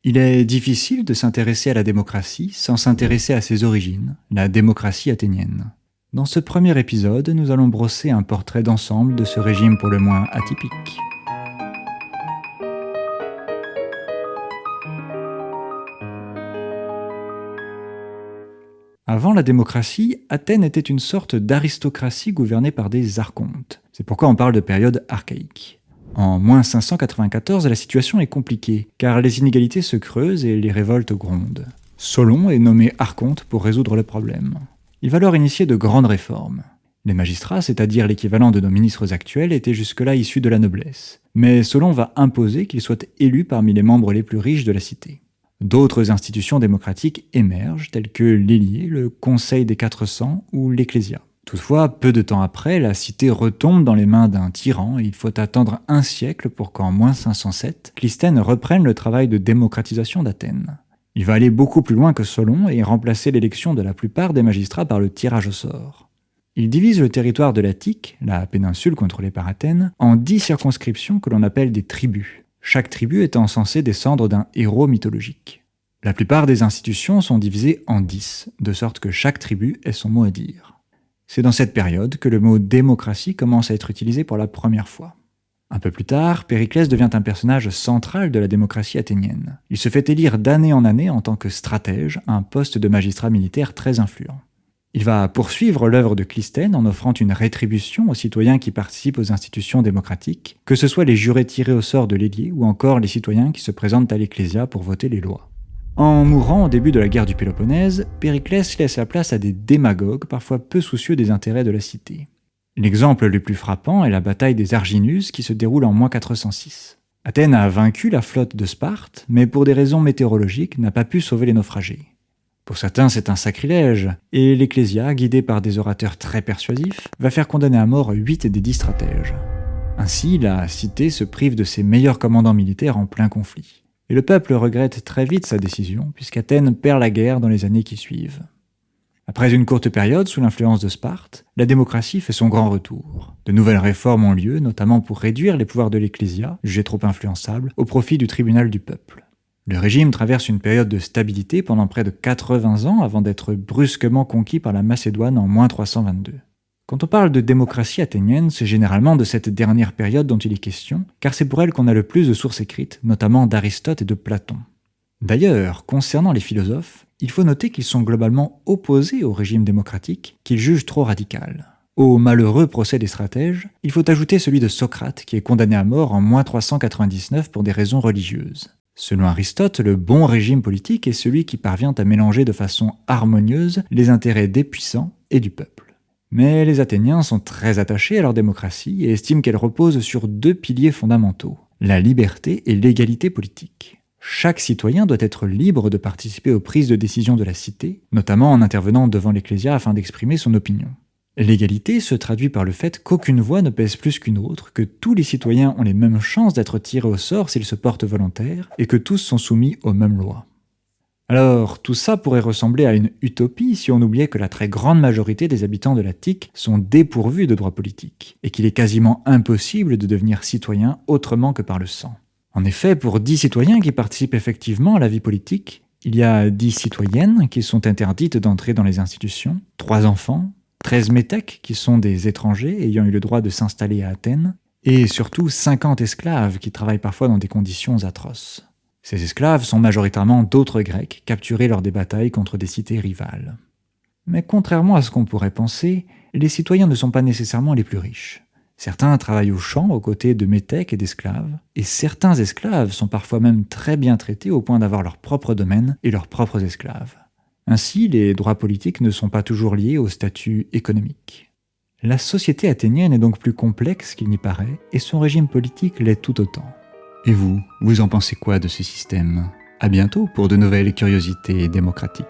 Il est difficile de s'intéresser à la démocratie sans s'intéresser à ses origines, la démocratie athénienne. Dans ce premier épisode, nous allons brosser un portrait d'ensemble de ce régime pour le moins atypique. Avant la démocratie, Athènes était une sorte d'aristocratie gouvernée par des archontes. C'est pourquoi on parle de période archaïque. En moins 594, la situation est compliquée, car les inégalités se creusent et les révoltes grondent. Solon est nommé archonte pour résoudre le problème. Il va alors initier de grandes réformes. Les magistrats, c'est-à-dire l'équivalent de nos ministres actuels, étaient jusque-là issus de la noblesse. Mais Solon va imposer qu'ils soient élus parmi les membres les plus riches de la cité. D'autres institutions démocratiques émergent, telles que l'Élie, le Conseil des 400 ou l'Ecclésia. Toutefois, peu de temps après, la cité retombe dans les mains d'un tyran et il faut attendre un siècle pour qu'en moins 507, Clisthène reprenne le travail de démocratisation d'Athènes. Il va aller beaucoup plus loin que Solon et remplacer l'élection de la plupart des magistrats par le tirage au sort. Il divise le territoire de l'Attique, la péninsule contrôlée par Athènes, en 10 circonscriptions que l'on appelle des tribus. Chaque tribu étant censée descendre d'un héros mythologique. La plupart des institutions sont divisées en 10, de sorte que chaque tribu ait son mot à dire. C'est dans cette période que le mot démocratie commence à être utilisé pour la première fois. Un peu plus tard, Périclès devient un personnage central de la démocratie athénienne. Il se fait élire d'année en année en tant que stratège à un poste de magistrat militaire très influent. Il va poursuivre l'œuvre de Clisthène en offrant une rétribution aux citoyens qui participent aux institutions démocratiques, que ce soit les jurés tirés au sort de l'Élie ou encore les citoyens qui se présentent à l'Ecclésia pour voter les lois. En mourant au début de la guerre du Péloponnèse, Périclès laisse la place à des démagogues parfois peu soucieux des intérêts de la cité. L'exemple le plus frappant est la bataille des Arginus qui se déroule en moins 406. Athènes a vaincu la flotte de Sparte, mais pour des raisons météorologiques n'a pas pu sauver les naufragés. Pour certains, c'est un sacrilège, et l'Ecclésia, guidée par des orateurs très persuasifs, va faire condamner à mort 8 des 10 stratèges. Ainsi, la cité se prive de ses meilleurs commandants militaires en plein conflit. Et le peuple regrette très vite sa décision, puisqu'Athènes perd la guerre dans les années qui suivent. Après une courte période sous l'influence de Sparte, la démocratie fait son grand retour. De nouvelles réformes ont lieu, notamment pour réduire les pouvoirs de l'Ecclésia, jugée trop influençable, au profit du tribunal du peuple. Le régime traverse une période de stabilité pendant près de 80 ans avant d'être brusquement conquis par la Macédoine en moins 322. Quand on parle de démocratie athénienne, c'est généralement de cette dernière période dont il est question, car c'est pour elle qu'on a le plus de sources écrites, notamment d'Aristote et de Platon. D'ailleurs, concernant les philosophes, il faut noter qu'ils sont globalement opposés au régime démocratique, qu'ils jugent trop radical. Au malheureux procès des stratèges, il faut ajouter celui de Socrate, qui est condamné à mort en moins 399 pour des raisons religieuses. Selon Aristote, le bon régime politique est celui qui parvient à mélanger de façon harmonieuse les intérêts des puissants et du peuple. Mais les Athéniens sont très attachés à leur démocratie et estiment qu'elle repose sur 2 piliers fondamentaux, la liberté et l'égalité politique. Chaque citoyen doit être libre de participer aux prises de décision de la cité, notamment en intervenant devant l'Ecclésia afin d'exprimer son opinion. L'égalité se traduit par le fait qu'aucune voix ne pèse plus qu'une autre, que tous les citoyens ont les mêmes chances d'être tirés au sort s'ils se portent volontaires, et que tous sont soumis aux mêmes lois. Alors, tout ça pourrait ressembler à une utopie si on oubliait que la très grande majorité des habitants de l'Attique sont dépourvus de droits politiques, et qu'il est quasiment impossible de devenir citoyen autrement que par le sang. En effet, pour 10 citoyens qui participent effectivement à la vie politique, il y a 10 citoyennes qui sont interdites d'entrer dans les institutions, 3 enfants, 13 métèques qui sont des étrangers ayant eu le droit de s'installer à Athènes, et surtout 50 esclaves qui travaillent parfois dans des conditions atroces. Ces esclaves sont majoritairement d'autres Grecs capturés lors des batailles contre des cités rivales. Mais contrairement à ce qu'on pourrait penser, les citoyens ne sont pas nécessairement les plus riches. Certains travaillent aux champs aux côtés de métèques et d'esclaves, et certains esclaves sont parfois même très bien traités au point d'avoir leur propre domaine et leurs propres esclaves. Ainsi, les droits politiques ne sont pas toujours liés au statut économique. La société athénienne est donc plus complexe qu'il n'y paraît, et son régime politique l'est tout autant. Et vous en pensez quoi de ce système ? À bientôt pour de nouvelles curiosités démocratiques.